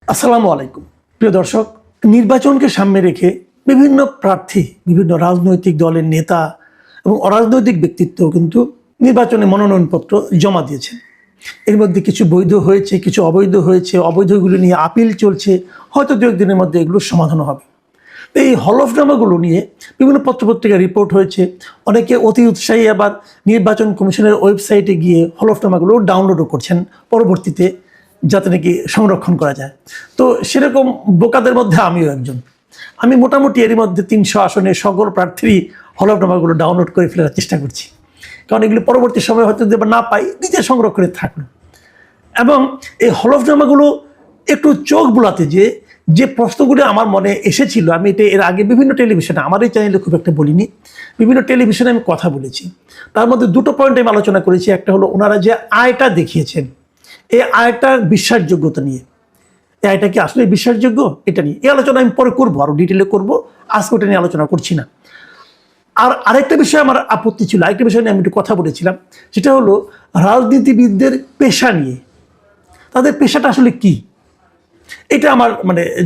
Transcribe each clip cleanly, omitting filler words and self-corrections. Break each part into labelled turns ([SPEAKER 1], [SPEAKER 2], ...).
[SPEAKER 1] আসসালামু আলাইকুম প্রিয় দর্শক, নির্বাচনকে সামনে রেখে বিভিন্ন প্রার্থী বিভিন্ন রাজনৈতিক দলের নেতা এবং অরাজনৈতিক ব্যক্তিত্ব কিন্তু নির্বাচনে মনোনয়নপত্র জমা দিয়েছেন। এর মধ্যে কিছু বৈধ হয়েছে, কিছু অবৈধ হয়েছে, অবৈধগুলো নিয়ে আপিল চলছে, হয়তো দু একদিনের মধ্যে এগুলো সমাধান হবে। এই হলফনামাগুলো নিয়ে বিভিন্ন পত্রপত্রিকায় রিপোর্ট হয়েছে। অনেকে অতি উৎসাহী আবার নির্বাচন কমিশনের ওয়েবসাইটে গিয়ে হলফনামাগুলো ডাউনলোডও করছেন পরবর্তীতে, যাতে নাকি সংরক্ষণ করা যায়। তো সেরকম বোকাদের মধ্যে আমিও একজন। আমি মোটামুটি এরই মধ্যে 300 আসনে সকল প্রার্থীরই হলফনামাগুলো ডাউনলোড করে ফেলার চেষ্টা করছি, কারণ এগুলি পরবর্তী সময় হয়তো যদি না পাই নিজে সংরক্ষণে থাকলো। এবং এই হলফনামাগুলো একটু চোখ বোলাতে যে প্রশ্নগুলো আমার মনে এসেছিল, আমি এটা এর আগে বিভিন্ন টেলিভিশনে, আমার এই চ্যানেলে খুব একটা বলিনি, বিভিন্ন টেলিভিশনে আমি কথা বলেছি। তার মধ্যে দুটো পয়েন্ট আমি আলোচনা করেছি। একটা হলো ওনারা যে আয়টা দেখিয়েছেন, এই আয়টার বিশ্বাসযোগ্যতা নিয়ে, এই আয়টা কি আসলে বিশ্বাসযোগ্য, এটা নিয়ে এই আলোচনা আমি পরে করবো, আরও ডিটেলে করবো, আজকে ওটা নিয়ে আলোচনা করছি না। আর আরেকটা বিষয় আমার আপত্তি ছিল, আরেকটা বিষয় নিয়ে আমি একটু কথা বলেছিলাম, সেটা হলো রাজনীতিবিদদের পেশা নিয়ে। তাদের পেশাটা আসলে কি, এটা আমার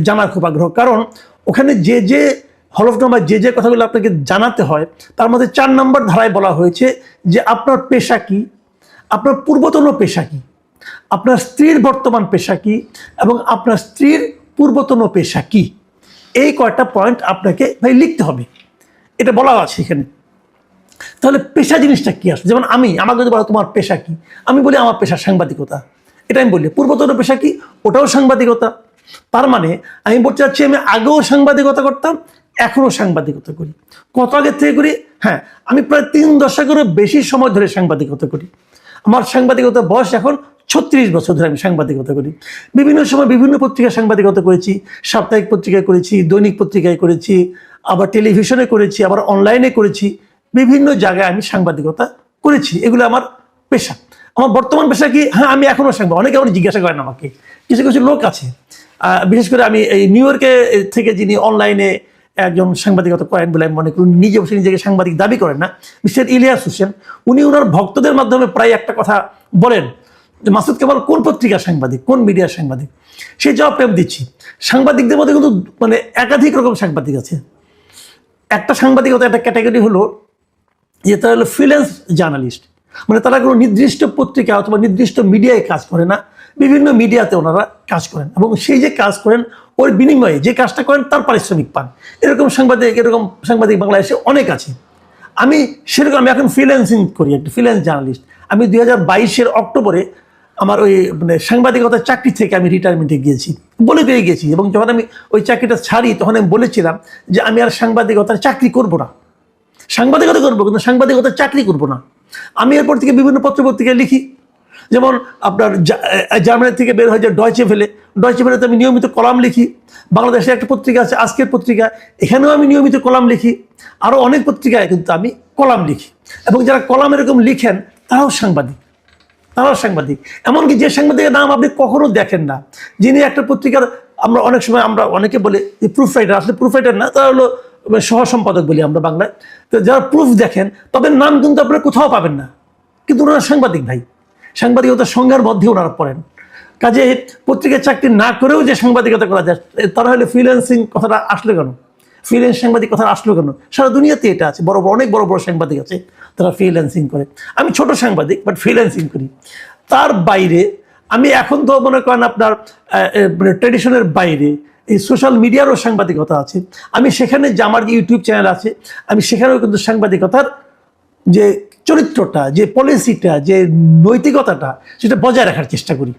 [SPEAKER 1] জানার খুব আগ্রহ। কারণ ওখানে যে হলফনামা যে কথাগুলো আপনাকে জানাতে হয়, তার মধ্যে 4 নম্বর ধারায় বলা হয়েছে যে আপনার পেশা কি, আপনার পূর্বতন পেশা কি, আপনার স্ত্রীর বর্তমান পেশা কি, এবং আপনার স্ত্রীর পূর্বতন পেশা কি। এই কয়টা পয়েন্ট আপনাকে ভাই লিখতে হবে, এটা বলা আছে এখানে। তাহলে পেশা জিনিসটা কি আসলে, যেমন আমাকে যদি বলো তোমার পেশা কি, আমি বলি আমার পেশা সাংবাদিকতা, এটা আমি বলি। পূর্বতন পেশা কি, ওটাও সাংবাদিকতা। তার মানে আমি বলতে চাচ্ছি আমি আগেও সাংবাদিকতা করতাম, এখনও সাংবাদিকতা করি। কত আগের থেকে করি? হ্যাঁ, আমি প্রায় 3 দশকেরও বেশি সময় ধরে সাংবাদিকতা করি। আমার সাংবাদিকতা বয়স এখন 36 বছর ধরে আমি সাংবাদিকতা করি। বিভিন্ন সময় বিভিন্ন পত্রিকায় সাংবাদিকতা করেছি, সাপ্তাহিক পত্রিকায় করেছি, দৈনিক পত্রিকায় করেছি, আবার টেলিভিশনে করেছি, আবার অনলাইনে করেছি। বিভিন্ন জায়গায় আমি সাংবাদিকতা করেছি, এগুলো আমার পেশা। আমার বর্তমান পেশা কি? হ্যাঁ, আমি এখনও সাংবাদিক। অনেকে আমার জিজ্ঞাসা করেন আমাকে, কিছু কিছু লোক আছে, বিশেষ করে আমি এই নিউ ইয়র্কে থেকে যিনি অনলাইনে একজন সাংবাদিকতা করেন বলে আমি মনে করি, নিজে বসে নিজেকে সাংবাদিক দাবি করেন না, মিস্টার ইলিয়াস হোসেন। উনি ওনার ভক্তদের মাধ্যমে প্রায় একটা কথা বলেন যে মাসুদ কেবল কোন পত্রিকার সাংবাদিক, কোন মিডিয়ার সাংবাদিক। সেই জবাবটা আমি দিচ্ছি। সাংবাদিকদের মধ্যে কিন্তু একাধিক রকম সাংবাদিক আছে। একটা সাংবাদিকতা একটা ক্যাটাগরি হলো যে তারা হলো ফ্রিল্যান্স জার্নালিস্ট, তারা কোনো নির্দিষ্ট পত্রিকা অথবা নির্দিষ্ট মিডিয়ায় কাজ করে না, বিভিন্ন মিডিয়াতে ওনারা কাজ করেন, এবং সেই যে কাজ করেন ওর বিনিময়ে যে কাজটা করেন তার পারিশ্রমিক পান। এরকম সাংবাদিক বাংলাদেশে অনেক আছে। আমি এখন ফ্রিল্যান্সিং করি, একটা ফ্রিল্যান্স জার্নালিস্ট। আমি 2022-এর অক্টোবরে আমার ওই সাংবাদিকতার চাকরি থেকে আমি রিটায়ারমেন্টে গিয়েছি, বলে পেয়ে গেছি। এবং যখন আমি ওই চাকরিটা ছাড়ি তখন আমি বলেছিলাম যে আমি আর সাংবাদিকতার চাকরি করব না, সাংবাদিকতা করবো কিন্তু সাংবাদিকতার চাকরি করব না। আমি এরপর থেকে বিভিন্ন পত্রপত্রিকায় লিখি, যেমন আপনার জার্মানি থেকে বের হয়ে যায় ডয়চে ভেলেতে আমি নিয়মিত কলাম লিখি। বাংলাদেশে একটা পত্রিকা আছে আজকের পত্রিকা, এখানেও আমি নিয়মিত কলাম লিখি। আরও অনেক পত্রিকায় কিন্তু আমি কলাম লিখি, এবং যারা কলাম এরকম লিখেন তারাও সাংবাদিক। এমনকি যে সাংবাদিকের নাম আপনি কখনো দেখেন না, যিনি একটা পত্রিকার, আমরা অনেক সময় অনেকে বলে যে প্রুফ রাইটার, আসলে প্রুফ রাইটার না, তারা হলো সহ সম্পাদক বলি আমরা বাংলায়। তো যারা প্রুফ দেখেন তাদের নাম কিন্তু আপনারা কোথাও পাবেন না, কিন্তু ওনারা সাংবাদিক ভাই, সাংবাদিকতার সংজ্ঞার মধ্যে ওনারা পড়েন। কাজে পত্রিকার চাকরি না করেও যে সাংবাদিকতা করা যায়, তারা হলে ফ্রিল্যান্সিং কথাটা আসলো কেন, ফ্রিল্যান্স সাংবাদিক কথা আসলো কেন? সারা দুনিয়াতে এটা আছে, অনেক বড় বড় সাংবাদিক আছে তারা ফ্রিল্যান্সিং করে। আমি ছোট সাংবাদিক, বাট ফ্রিল্যান্সিং করি। তার বাইরে আমি এখন তো মনে করেন আপনার ট্রেডিশনের বাইরে এই সোশ্যাল মিডিয়ারও সাংবাদিকতা আছে। আমি সেখানে যে আমার যে ইউটিউব চ্যানেল আছে, আমি সেখানেও কিন্তু সাংবাদিকতার যে চরিত্রটা, যে পলিসিটা, যে নৈতিকতাটা, সেটা বজায় রাখার চেষ্টা করি।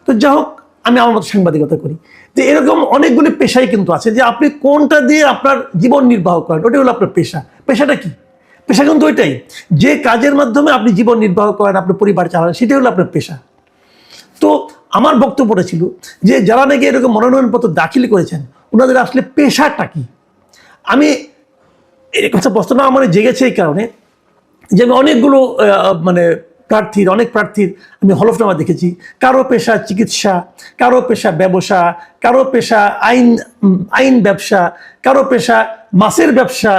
[SPEAKER 1] তো যাই হোক, আমি আমার মতো সাংবাদিকতা করি। তো এরকম অনেকগুলি পেশাই কিন্তু আছে, যে আপনি কোনটা দিয়ে আপনার জীবন নির্বাহ করেন ওটাই হলো আপনার পেশা। পেশাটা কি? পেশা কিন্তু ওইটাই, যে কাজের মাধ্যমে আপনি জীবন নির্বাহ করেন, আপনার পরিবার চালান, সেটাই হলো আপনার পেশা। তো আমার বক্তব্যটা ছিল যে যারা নাকি এরকম মনোনয়নপত্র দাখিল করেছেন, ওনাদের আসলে পেশাটা কি। আমি এই কথা প্রশ্নটা আমার জেগেছে এই কারণে যে আমি অনেকগুলো অনেক প্রার্থীর আমি হলফনামা দেখেছি। কারো পেশা চিকিৎসা, কারো পেশা ব্যবসা, কারো পেশা আইন ব্যবসা, কারো পেশা মাছের ব্যবসা,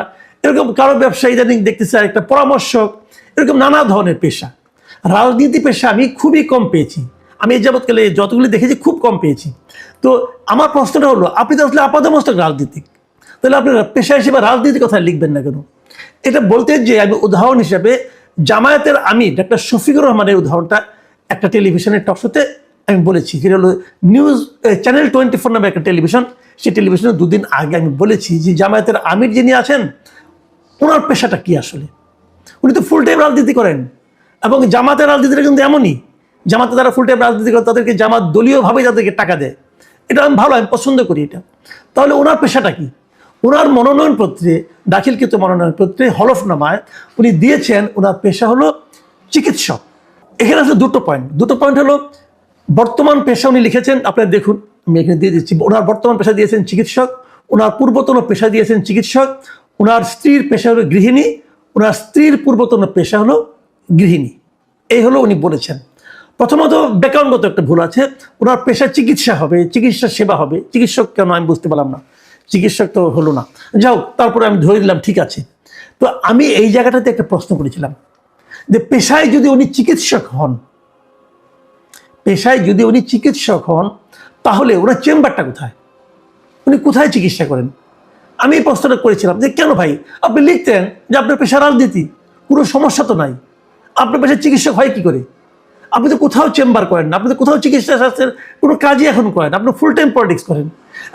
[SPEAKER 1] এরকম কারো ব্যবসা ইদানিং দেখতেছি আর একটা পরামর্শক, এরকম নানা ধরনের পেশা। রাজনীতি পেশা আমি খুবই কম পেয়েছি। আমি এই যাবৎকালে যতগুলি দেখেছি খুব কম পেয়েছি। তো আমার প্রশ্নটা হলো, আপনি তো আসলে আপাতমস্তক রাজনীতিক, তাহলে আপনার পেশা হিসেবে রাজনীতির কথা লিখবেন না কেন? এটা বলতে যে আমি উদাহরণ হিসাবে জামায়াতের আমির ডাক্তার শফিকুর রহমানের উদাহরণটা একটা টেলিভিশনের টকশোতে আমি বলেছি, যেটা হলো নিউজ চ্যানেল 24 নামে একটা টেলিভিশন, সেই টেলিভিশনে দুদিন আগে আমি বলেছি যে জামায়াতের আমির যিনি আছেন ওনার পেশাটা কি আসলে। উনি তো ফুল টাইম রাজনীতি করেন, এবং জামাতের রাজনীতিটা কিন্তু এমনই, জামাতে তারা ফুল টাইম রাজনীতি করে, তাদেরকে জামাত দলীয়ভাবে তাদেরকে টাকা দেয়। এটা আমি ভালো, আমি পছন্দ করি এটা। তাহলে ওনার পেশাটা কি? ওনার মনোনয়নপত্রে, দাখিলকৃত মনোনয়নপত্রে হলফনামায় উনি দিয়েছেন ওনার পেশা হলো চিকিৎসক। এখানে আসলে দুটো পয়েন্ট হলো, বর্তমান পেশা উনি লিখেছেন, আপনারা দেখুন আমি এখানে দিয়ে দিচ্ছি। ওনার বর্তমান পেশা দিয়েছেন চিকিৎসক, ওনার পূর্বতন পেশা দিয়েছেন চিকিৎসক, ওনার স্ত্রীর পেশা হলো গৃহিণী, ওনার স্ত্রীর পূর্বতন পেশা হলো গৃহিণী। এই হলো উনি বলেছেন। প্রথমত ব্যাকরণগত একটা ভুল আছে, ওনার পেশা চিকিৎসা হবে, চিকিৎসা সেবা হবে, চিকিৎসক কেন আমি বুঝতে পারলাম না, চিকিৎসক তো হলো না। যাও, তারপরে আমি ধরে দিলাম ঠিক আছে। তো আমি এই জায়গাটাতে একটা প্রশ্ন করেছিলাম যে পেশায় যদি উনি চিকিৎসক হন, তাহলে ওনার চেম্বারটা কোথায়? উনি কোথায় চিকিৎসা করেন? আমি এই প্রশ্নটা করেছিলাম যে কেন ভাই আপনি লিখতেন যে আপনার পেশা রাজনীতি, কোনো সমস্যা তো নাই, আপনার পেশায় চিকিৎসক হয় কি করে? আপনি তো কোথাও চেম্বার করেন না, আপনি তো কোথাও চিকিৎসা শাস্ত্রের কোনো কাজই এখন করেন, আপনি ফুল টাইম পলিটিক্স করেন।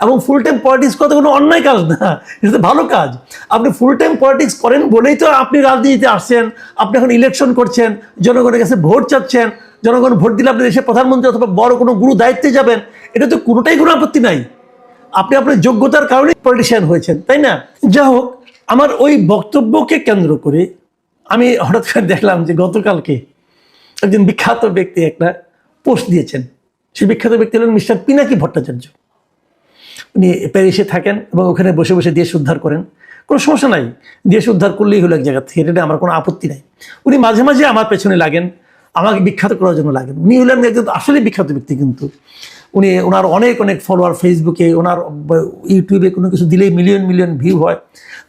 [SPEAKER 1] এবং ফুল টাইম পলিটিক্স করা কোনো অন্যায় কাজ না, এটা তো ভালো কাজ। আপনি ফুল টাইম পলিটিক্স করেন বলেই তো আপনি রাজনীতিতে আসছেন, আপনি এখন ইলেকশন করছেন, জনগণের কাছে ভোট চাচ্ছেন, জনগণ ভোট দিলে আপনি দেশের প্রধানমন্ত্রী অথবা বড় কোনো গুরু দায়িত্বে যাবেন, এটা তো কোনোটাই কোনো আপত্তি নাই। আপনি আপনার যোগ্যতার কারণে পলিটিশিয়ান হয়েছেন, তাই না? যা হোক, আমার ওই বক্তব্যকে কেন্দ্র করে আমি হঠাৎ করে দেখলাম যে গতকালকে একজন বিখ্যাত ব্যক্তি একটা পোস্ট দিয়েছেন। সেই বিখ্যাত ব্যক্তি হলেন মিস্টার পিনাকি ভট্টাচার্য। উনি প্যারিসে থাকেন এবং ওখানে বসে বসে দেশ উদ্ধার করেন। কোনো সমস্যা নাই, দেশ উদ্ধার করলেই হলো এক জায়গা থেকে, এটা আমার কোনো আপত্তি নাই। উনি মাঝে মাঝে আমার পেছনে লাগেন, আমাকে বিখ্যাত করার জন্য লাগেন। উনি হলেন একজন আসলে বিখ্যাত ব্যক্তি, কিন্তু ওনার অনেক ফলোয়ার ফেসবুকে, ওনার ইউটিউবে কোনো কিছু দিলেই মিলিয়ন ভিউ হয়।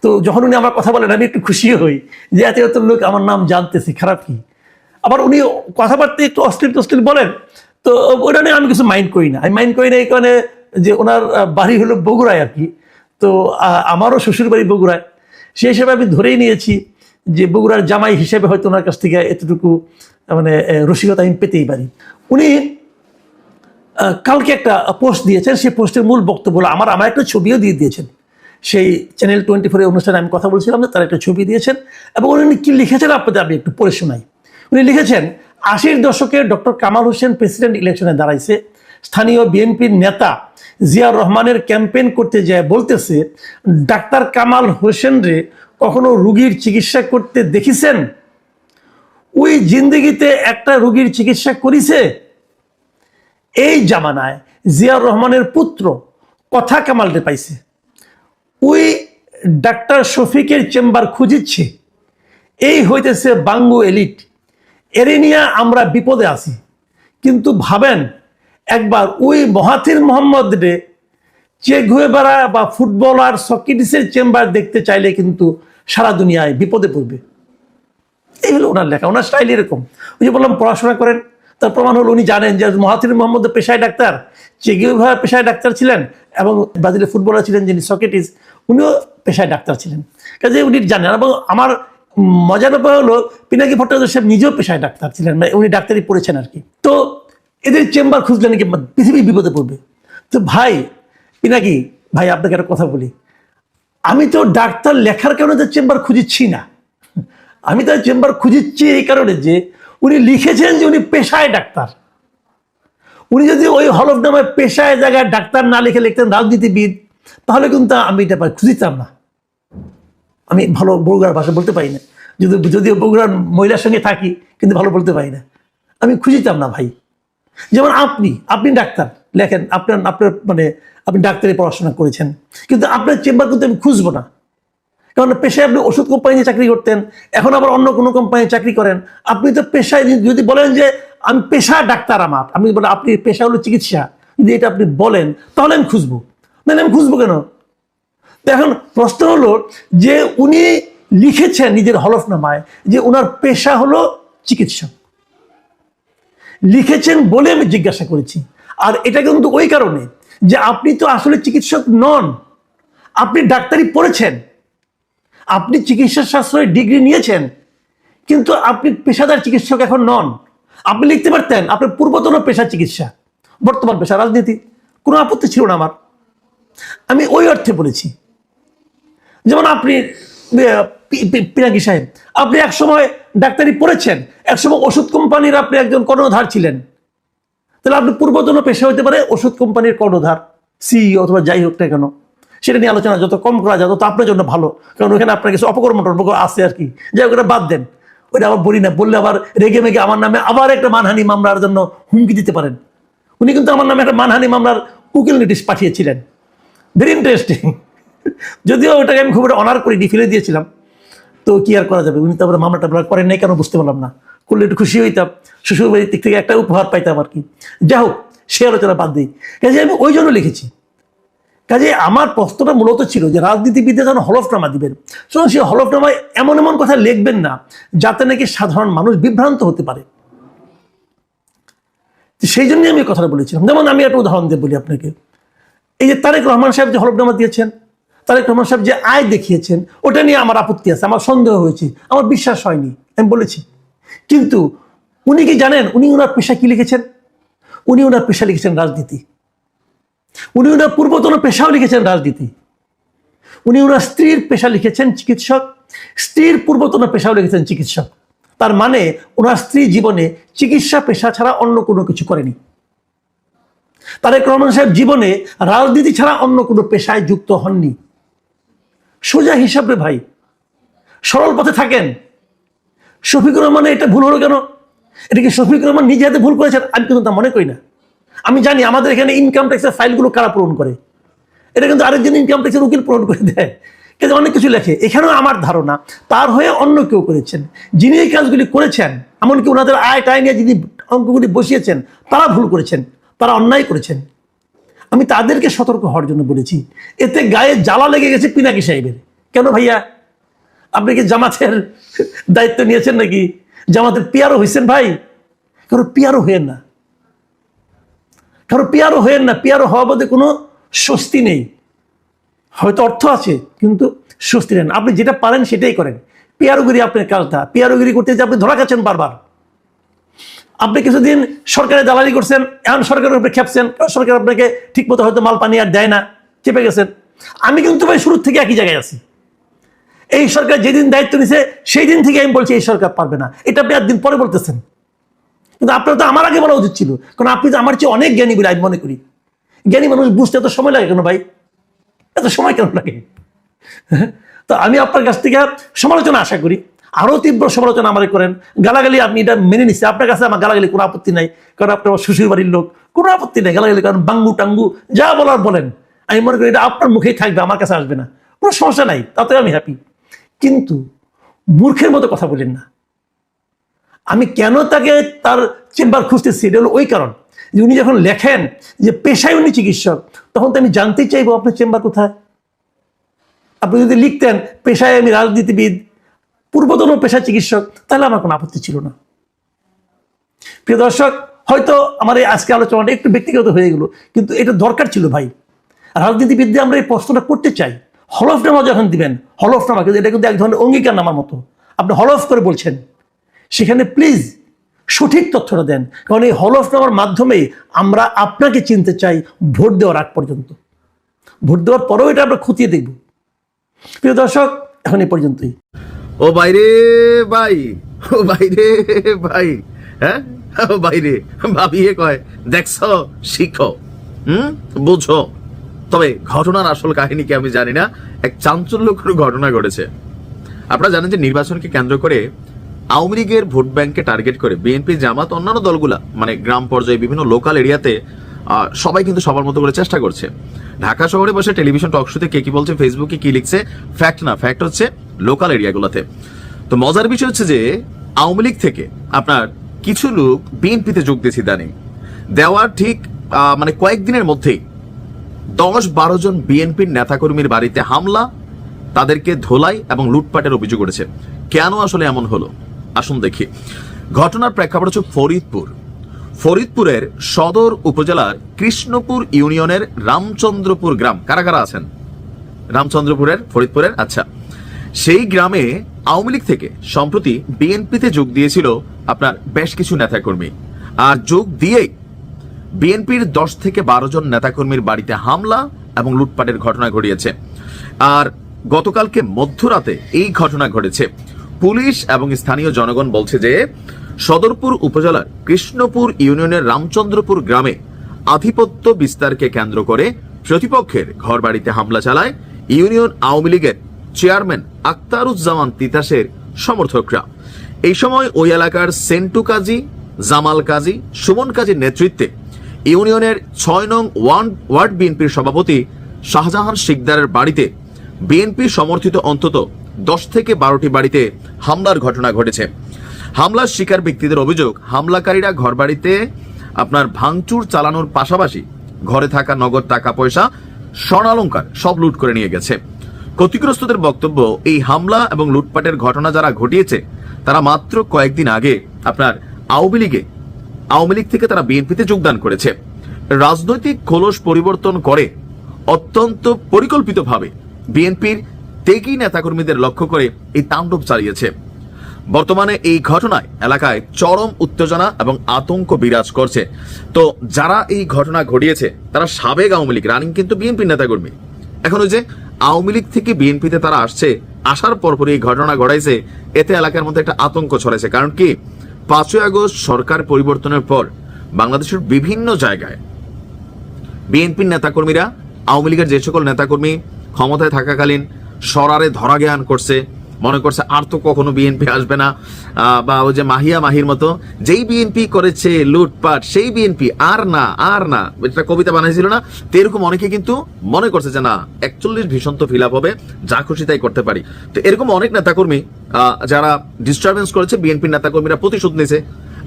[SPEAKER 1] তো যখন উনি আমার কথা বলেন আমি একটু খুশি হই যে এত লোক আমার নাম জানতেছে, খারাপ কি। আবার উনি কথাবার্তা একটু অশ্লীল বলেন, তো ওটা নিয়ে আমি কিছু মাইন্ড করি না। আমি মাইন্ড করি না এই কারণে যে ওনার বাড়ি হলো বগুড়ায় আর কি। তো আমারও শ্বশুর বাড়ি বগুড়ায়, সেই হিসেবে আমি ধরেই নিয়েছি যে বগুড়ার জামাই হিসেবে হয়তো ওনার কাছ থেকে এতটুকু মানে রসিকতা আমি পেতেই পারি। উনি কালকে একটা পোস্ট দিয়েছেন, সেই পোস্টের মূল বক্তব্য হলো, আমার একটা ছবিও দিয়ে দিয়েছেন। সেই চ্যানেল 24 অনুষ্ঠানে আমি কথা বলছিলাম যে তারা একটা ছবি দিয়েছেন, এবং উনি কি লিখেছেন আপনাদের আমি একটু পড়ে শোনাই। উনি লিখেছেন, 80-র দশকে ডক্টর কামাল হোসেন প্রেসিডেন্ট ইলেকশনে দাঁড়াইছে, স্থানীয় বিএনপির নেতা জিয়াউর রহমানের ক্যাম্পেইন করতে যায় বলতেছে, ডাক্তার কামাল হোসেন রে কখনো রুগীর চিকিৎসা করতে দেখিছেন? ওই জিন্দগিতে একটা রুগীর চিকিৎসা করিছে? এই জামানায় জিয়াউর রহমানের পুত্র কথা কামালরে পাইছে, ওই ডাক্তার শফিকের চেম্বার খুঁজিচ্ছে। এই হইতেছে বাঙ্গু এলিট, এরে নিয়ে আমরা বিপদে আছি। কিন্তু ভাবেন একবার ওই মহাথির মোহাম্মদ রে, চে গুয়েভারা বা ফুটবলার সক্রেটিসের চেম্বার দেখতে চাইলে কিন্তু সারা দুনিয়ায় বিপদে পড়বে। এই হলো ওনার লেখা, ওনার স্টাইল এরকম। ওই যে বললাম পড়াশোনা করেন, তার প্রমাণ হলো উনি জানেন যে মহাথির মোহাম্মদ পেশায় ডাক্তার, চে গুয়েভারা পেশায় ডাক্তার ছিলেন, এবং ব্রাজিলের ফুটবলার ছিলেন যিনি সক্রেটিস, উনিও পেশায় ডাক্তার ছিলেন। কাজে উনি জানেন। এবং আমার মজার ব্যাপার হলো পিনাকি ভট্টাচার্য সাহেব নিজেও পেশায় ডাক্তার ছিলেন, মানে উনি ডাক্তারি পড়েছেন আর কি। তো এদের চেম্বার খুঁজলেন কি পৃথিবী বিপদে পড়বে। তো ভাই পিনাকি ভাই, আপনাকে একটা কথা বলি, আমি তো ডাক্তার লেখার কারণে তার চেম্বার খুঁজিচ্ছি না, আমি তার চেম্বার খুঁজিচ্ছি এই কারণে যে উনি লিখেছেন যে উনি পেশায় ডাক্তার। উনি যদি ওই হলফনামায় পেশায় জায়গায় ডাক্তার না লিখে লিখতেন রাজনীতিবিদ, তাহলে কিন্তু আমি এটা খুঁজিতাম না। আমি ভালো বগুড়ার ভাষা বলতে পারি না, যদিও বগুড়ার মহিলার সঙ্গে থাকি, কিন্তু ভালো বলতে পারি না, আমি খুঁজিতাম না ভাই। যেমন আপনি ডাক্তার লেখেন, আপনার মানে আপনি ডাক্তারি পড়াশোনা করেছেন, কিন্তু আপনার চেম্বার কিন্তু আমি খুঁজবো না। কারণ পেশায় আপনি ওষুধ কোম্পানিতে চাকরি করতেন, এখন আবার অন্য কোনো কোম্পানিতে চাকরি করেন। আপনি তো পেশায় যদি বলেন যে আমি পেশা ডাক্তার, আমি বলে আপনি পেশা হলো চিকিৎসা, যদি এটা আপনি বলেন তাহলে আমি খুঁজবো, নাহলে আমি খুঁজবো কেন? এখন প্রশ্ন হলো যে উনি লিখেছেন নিজের হলফনামায় যে ওনার পেশা হলো চিকিৎসক। লিখেছেন বলে আমি জিজ্ঞাসা করেছি। আর এটা কিন্তু ওই কারণে যে আপনি তো আসলে চিকিৎসক নন, আপনি ডাক্তারি পড়েছেন, আপনি চিকিৎসা শাস্ত্রে ডিগ্রি নিয়েছেন, কিন্তু আপনি পেশাদার চিকিৎসক এখন নন। আপনি লিখতে পারতেন আপনার পূর্বতন পেশা চিকিৎসা, বর্তমান পেশা রাজনীতি, কোনো আপত্তি ছিল না আমার। আমি ওই অর্থে বলেছি। যেমন আপনি পিনাকি সাহেব, আপনি একসময় ডাক্তারি পড়েছেন, একসময় ওষুধ কোম্পানির আপনি একজন কর্ণধার ছিলেন, তাহলে আপনি পূর্বতন পেশা হতে পারে ওষুধ কোম্পানির কর্ণধার, সিইও অথবা যাই হোক না কেন, সেটা নিয়ে আলোচনা যত কম করা যায় তত আপনার জন্য ভালো, কারণ ওখানে আপনার কিছু অপকর্ম আছে আর কি। যাই হোক, ওটা বাদ দেন, ওইটা আবার বলি না, বললে আবার রেগে মেগে আমার নামে আবার একটা মানহানি মামলার জন্য হুমকি দিতে পারেন। উনি কিন্তু আমার নামে একটা মানহানি মামলার উকিল নোটিশ পাঠিয়েছিলেন, ভেরি ইন্টারেস্টিং। যদিও ওটাকে আমি খুব অনার করিনি, ফেলে দিয়েছিলাম, তো কি আর করা যাবে। উনি তো আবার মামলাটা করেন নাই কেন বুঝতে পারলাম না, করলে একটু খুশি হইতাম, শ্বশুরবাড়ির দিক থেকে একটা উপহার পাইতাম আর কি। যাই হোক, সে আলোচনা বাদ দিই। কাজে আমি ওই জন্য লিখেছি। কাজে আমার প্রশ্নটা মূলত ছিল যে রাজনীতিবিদরা যেন হলফনামা দিবেন, সুতরাং সেই হলফনামায় এমন এমন কথা লিখবেন না যাতে নাকি সাধারণ মানুষ বিভ্রান্ত হতে পারে। সেই জন্যই আমি কথাটা বলেছিলাম। যেমন আমি একটা উদাহরণ দিয়ে বলি আপনাকে, এই যে তারেক রহমান সাহেব যে হলফনামা দিয়েছেন, তারেক রহমান সাহেব যে আয় দেখিয়েছেন, ওটা নিয়ে আমার আপত্তি আছে, আমার সন্দেহ হয়েছে, আমার বিশ্বাস হয়নি, আমি বলেছি। কিন্তু উনি কি জানেন উনি ওনার পেশা কি লিখেছেন? উনি ওনার পেশা লিখেছেন রাজনীতি। উনি ওনার পূর্বতন পেশাও লিখেছেন রাজনীতি। উনি ওনার স্ত্রীর পেশা লিখেছেন চিকিৎসক, স্ত্রীর পূর্বতন পেশাও লিখেছেন চিকিৎসক। তার মানে ওনার স্ত্রী জীবনে চিকিৎসা পেশা ছাড়া অন্য কোনো কিছু করেনি। তারেক রহমান সাহেব জীবনে রাজনীতি ছাড়া অন্য কোনো পেশায় যুক্ত হননি। সোজা হিসাব রে ভাই, সরল পথে থাকেন। শফিকুর রহমানের এটা ভুল হলো কেন? এটা কি শফিকুর রহমান নিজে হাতে ভুল করেছেন? আমি কিন্তু তা মনে করি না। আমি জানি আমাদের এখানে ইনকাম ট্যাক্সের ফাইলগুলো কারা পূরণ করে, এটা কিন্তু আরেকজন ইনকাম ট্যাক্সের উকিল পূরণ করে দেয়, কিন্তু অনেক কিছু লেখে। এখানেও আমার ধারণা তার হয়ে অন্য কেউ করেছেন, যিনি এই কাজগুলি করেছেন, এমনকি ওনাদের আয় টায় নিয়ে যিনি অঙ্কগুলি বসিয়েছেন, তারা ভুল করেছেন, তারা অন্যায় করেছেন। আমি তাদেরকে সতর্ক হওয়ার জন্য বলেছি। এতে গায়ে জ্বালা লেগে গেছে পিনাকি সাহেবের। কেন ভাইয়া, আপনি কি জামাতের দায়িত্ব নিয়েছেন নাকি? জামাতের পিয়ারও হয়েছেন ভাই? কারো পিয়ারও হয়েন না, কারো পিয়ারও হয়েন না। পিয়ারও হওয়া বলতে কোনো স্বস্তি নেই। হয়তো অর্থ আছে কিন্তু স্বস্তি নেন। আপনি যেটা পারেন সেটাই করেন। পিয়ারোগিরি আপনার কাজটা। পিয়ারোগিরি করতে যে আপনি ধরা খাচ্ছেন বারবার। আপনি কিছুদিন সরকারের দালালি করছেন, এখন সরকারের উপরে খেপছেন, সরকার আপনাকে ঠিক মতো হয়তো মাল পানি আর দেয় না, চেপে গেছেন। আমি কিন্তু ভাই শুরুর থেকে একই জায়গায় আছি। এই সরকার যেদিন দায়িত্ব নিছে সেই দিন থেকে আমি বলছি এই সরকার পারবে না। এটা আপনি একদিন পরে বলতেছেন, কিন্তু আপনার তো আমার আগে বলা উচিত ছিল, কারণ আপনি তো আমার চেয়ে অনেক জ্ঞানী বলে আমি মনে করি। জ্ঞানী মানুষ বুঝতে এত সময় লাগে কেন ভাই? এত সময় কেন লাগে? তো আমি আপনার কাছ থেকে সমালোচনা আশা করি, আরো তীব্র সমালোচনা আমাদের করেন। গালাগালি আপনি এটা মেনে নিচ্ছি, আপনার কাছে আমার গালাগালি কোনো আপত্তি নাই, কারণ আপনার শ্বশুর বাড়ির লোক, কোনো আপত্তি নাই গালাগালি, কারণ বাঙ্গু টাঙ্গু যা বলার বলেন। আমি মনে করি এটা আপনার মুখেই থাকবে, আমার কাছে আসবে না, কোনো সমস্যা নাই, তাতে আমি হ্যাপি। কিন্তু মূর্খের মতো কথা বলেন না। আমি কেন তাকে তার চেম্বার খুঁজতেছি, এটা হলো ওই কারণ যে উনি যখন লেখেন যে পেশায় উনি চিকিৎসক, তখন তো আমি জানতেই চাইবো আপনার চেম্বার কোথায়। আপনি যদি লিখতেন পেশায় আমি রাজনীতিবিদ, পূর্বতন পেশা চিকিৎসক, তাহলে আমার কোনো আপত্তি ছিল না। প্রিয় দর্শক, হয়তো আমার এই আজকে আলোচনাটা একটু ব্যক্তিগত হয়ে গেল, কিন্তু এটা দরকার ছিল ভাই। রাজনীতিবিদদের আমরা এই প্রশ্নটা করতে চাই। হলফনামা যখন দিবেন, হলফনামা কিন্তু এটা কিন্তু এক ধরনের অঙ্গীকার নামার মতো। আপনি হলফ করে বলছেন, সেখানে প্লিজ সঠিক তথ্যটা দেন, কারণ এই হলফনামার মাধ্যমে আমরা আপনাকে চিনতে চাই ভোট দেওয়ার আগ পর্যন্ত। ভোট দেওয়ার পরেও এটা আমরা খতিয়ে দেখব। প্রিয় দর্শক, এখন এই পর্যন্তই।
[SPEAKER 2] ও বাইরে ভাই, ও বাইরে ভাই, হ্যাঁ ও বাইরে ভাবিয়ে কয় দেখছ, শিখো, বুঝো। তবে ঘটনার আসল কাহিনী কি আমি জানি না, এক চাঞ্চল্যকর ঘটনা ঘটেছে। আপনারা জানেন যে নির্বাচনকে কেন্দ্র করে আওয়ামী লীগের ভোট ব্যাংককে টার্গেট করে বিএনপি, জামাত, অন্যান্য দলগুলা মানে গ্রাম পর্যায়ে বিভিন্ন লোকাল এরিয়াতে সবাই কিন্তু সবার মতো করে চেষ্টা করছে। ঢাকা শহরে বসে টেলিভিশন টক শোতে কে কি বলছে, ফেসবুকে কি লিখছে, ফ্যাক্ট না, ফ্যাক্ট হচ্ছে লোকাল এরিয়াগুলোতে। তো মজার বিষয় হচ্ছে যে আওয়ামী লীগ থেকে আপনার কিছু লোক বিএনপিতে যোগ দিয়েছে ইদানিং। দেওয়ার ঠিক মানে কয়েকদিনের মধ্যেই 10-12 জন বিএনপির নেতাকর্মীর বাড়িতে হামলা, তাদেরকে ধোলাই এবং লুটপাটের অভিযোগ করেছে। কেন আসলে এমন হলো আসুন দেখি। ঘটনার প্রেক্ষাপট হচ্ছে ফরিদপুর। ফরিদপুরের সদর উপজেলার কৃষ্ণপুর ইউনিয়নের রামচন্দ্রপুর গ্রাম, কারা কারা আছেন রামচন্দ্রপুরের, ফরিদপুরের? আচ্ছা, সেই গ্রামে আওয়ামী লীগ থেকে সম্প্রতি বিএনপিতে যোগ দিয়েছিল আপনার বেশ কিছু নেতাকর্মী। আর যোগ দিয়েই বিএনপির 10 থেকে 12 জন নেতাকর্মীর বাড়িতে হামলা এবং লুটপাটের ঘটনা ঘটিয়েছে। আর গতকালকে মধ্যরাতে এই ঘটনা ঘটেছে। পুলিশ এবং স্থানীয় জনগণ বলছে যে সদরপুর উপজেলার কৃষ্ণপুর ইউনিয়নের রামচন্দ্রপুর গ্রামে আধিপত্য বিস্তারকে কেন্দ্র করে প্রতিপক্ষের ঘরবাড়িতে হামলা চালায় ইউনিয়ন আওয়ামী লীগের চেয়ারম্যান আক্তারুজ্জামান তিতাসের সমর্থকরা। এই সময় ওই এলাকার সেন্টু কাজী, জামাল কাজী, সুমন কাজীর নেতৃত্বে ইউনিয়নের 6 নং ওয়ার্ড বিএনপির সভাপতি শাহজাহান শিকদারের বাড়িতে বিএনপি সমর্থিত অন্তত 10 থেকে 12টি বাড়িতে হামলার ঘটনা ঘটেছে। হামলার শিকার ব্যক্তিদের অভিযোগ, হামলাকারীরা ঘরবাড়িতে আপনার ভাঙচুর চালানোর পাশাপাশি ঘরে থাকা নগদ টাকা পয়সা, স্বর্ণালংকার সব লুট করে নিয়ে গেছে। ক্ষতিগ্রস্তদের বক্তব্য, এই হামলা এবং লুটপাটের ঘটনা যারা ঘটিয়েছে তারা মাত্র কয়েকদিন আগে আপনার আওয়ামী লীগ থেকে তারা বিএনপিতে যোগদান করেছে। রাজনৈতিক খোলস পরিবর্তন করে অত্যন্ত পরিকল্পিতভাবে বিএনপির ত্যাগী নেতাকর্মীদের লক্ষ্য করে এই তাণ্ডব চালিয়েছে। বর্তমানে এই ঘটনায় এলাকায় চরম উত্তেজনা এবং আতঙ্ক বিরাজ করছে। তো যারা এই ঘটনা ঘটিয়েছে তারা সাবেক আওয়ামী লীগ, রানিং কিন্তু বিএনপির নেতাকর্মী। এখন ওই যে আওয়ামী লীগ থেকে বিএনপিতে তারা আসছে, আসার পরপরই এই ঘটনা ঘটাইছে, এতে এলাকার মধ্যে একটা আতঙ্ক ছড়াইছে। কারণ কি, 5ই আগস্ট সরকার পরিবর্তনের পর বাংলাদেশের বিভিন্ন জায়গায় বিএনপির নেতাকর্মীরা আওয়ামী লীগের যে সকল নেতাকর্মী ক্ষমতায় থাকাকালীন সরারে ধরা জ্ঞান করছে, মনে করছে আর তো কখনো বিএনপি আসবে না, বা ওই যে মাহির মতো যেই বিএনপি করেছে লুটপাট সেই বিএনপি আর না, এটা কবিতা বানাইছিল না, তো এরকম অনেকে কিন্তু মনে করছে যে না 41 ভীষণ তো ফিল আপ হবে, যা খুশি তাই করতে পারি। তো এরকম অনেক নেতাকর্মী যারা ডিস্টারবেন্স করেছে, বিএনপির নেতাকর্মীরা প্রতিশোধ নিয়েছে।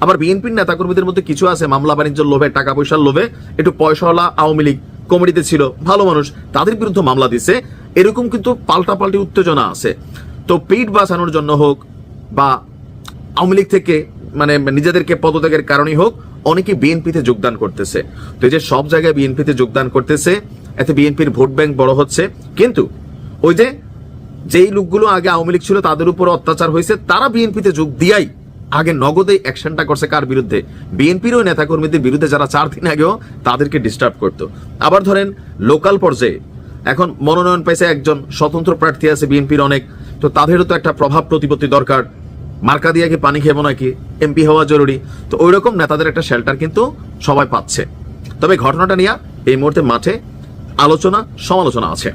[SPEAKER 2] আবার বিএনপির নেতাকর্মীদের মধ্যে কিছু আছে মামলা বাণিজ্যের লোভে, টাকা পয়সার লোভে, একটু পয়সাওয়ালা আওয়ামী লীগ কমিটিতে ছিল, ভালো মানুষ, তাদের বিরুদ্ধে মামলা দিছে। এরকম কিন্তু পাল্টাপাল্টি উত্তেজনা আছে। তো পিঠ বাঁচানোর জন্য হোক বা আওয়ামী লীগ থেকে মানে নিজেদেরকে পদত্যাগের কারণেই হোক, অনেকে বিএনপিতে যোগদান করতেছে। তো এই যে সব জায়গায় বিএনপিতে যোগদান করতেছে, এতে বিএনপির ভোট ব্যাংক বড় হচ্ছে। কিন্তু ওই যে যেই লোকগুলো আগে আওয়ামী লীগ ছিল তাদের উপর অত্যাচার হয়েছে, তারা বিএনপিতে যোগ দিয়াই আগে নগদে অ্যাকশনটা করছে কার বিরুদ্ধে? বিএনপির ওই নেতাকর্মীদের বিরুদ্ধে, যারা 4 দিন আগেও তাদেরকে ডিস্টার্ব করতো। আবার ধরেন লোকাল পর্যায়ে এখন মনোনয়ন পাইছে একজন, স্বতন্ত্র প্রার্থী আছে বিএনপির অনেক, তো তাদেরও তো একটা প্রভাব প্রতিপত্তি দরকার। মার্কা দিয়ে কি পানি খেবো নাকি, এমপি হওয়া জরুরি। তো ওই রকম নেতাদের একটা শেল্টার কিন্তু সবাই পাচ্ছে। তবে ঘটনাটা নিয়ে এই মুহূর্তে মাঠে আলোচনা সমালোচনা আছে।